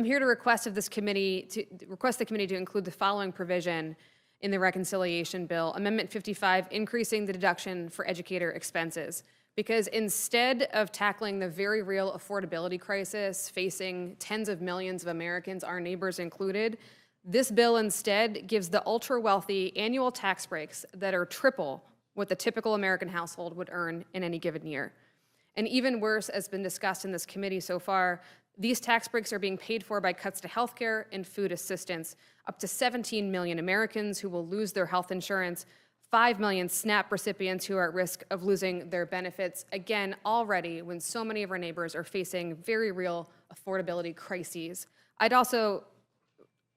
I'm here to request the committee to include the following provision in the reconciliation bill, Amendment 55, increasing the deduction for educator expenses. Because instead of tackling the very real affordability crisis facing tens of millions of Americans, our neighbors included, this bill instead gives the ultra-wealthy annual tax breaks that are triple what the typical American household would earn in any given year. And even worse, as been discussed in this committee so far, these tax breaks are being paid for by cuts to healthcare and food assistance. Up to 17 million Americans who will lose their health insurance, 5 million SNAP recipients who are at risk of losing their benefits, again, already when so many of our neighbors are facing very real affordability crises. I'd also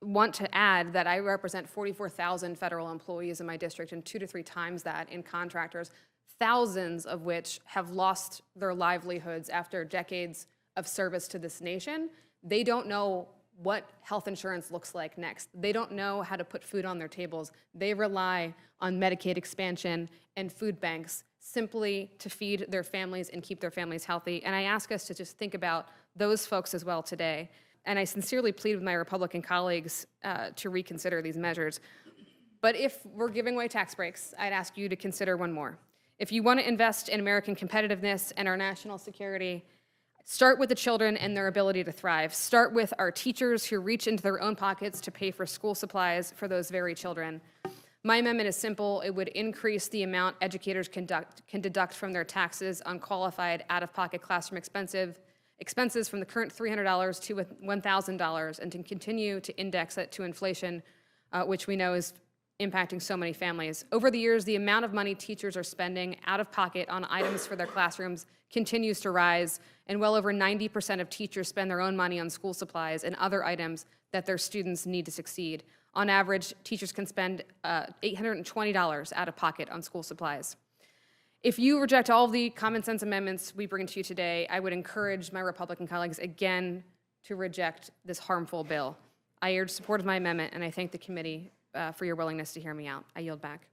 want to add that I represent 44,000 federal employees in my district and 2 to 3 times that in contractors, thousands of which have lost their livelihoods after decades of service to this nation. They don't know what health insurance looks like next. They don't know how to put food on their tables. They rely on Medicaid expansion and food banks simply to feed their families and keep their families healthy. And I ask us to just think about those folks as well today. And I sincerely plead with my Republican colleagues to reconsider these measures. But if we're giving away tax breaks, I'd ask you to consider one more. If you want to invest in American competitiveness and our national security, start with the children and their ability to thrive. Start with our teachers who reach into their own pockets to pay for school supplies for those very children. My amendment is simple. It would increase the amount educators can deduct from their taxes on qualified out-of-pocket classroom expenses from the current $300 to $1,000 and to continue to index it to inflation, which we know is impacting so many families. Over the years, the amount of money teachers are spending out of pocket on items for their classrooms continues to rise, and well over 90% of teachers spend their own money on school supplies and other items that their students need to succeed. On average, teachers can spend $820 out of pocket on school supplies. If you reject all of the common sense amendments we bring to you today, I would encourage my Republican colleagues again to reject this harmful bill. I urge support of my amendment, and I thank the committee for your willingness to hear me out. I yield back.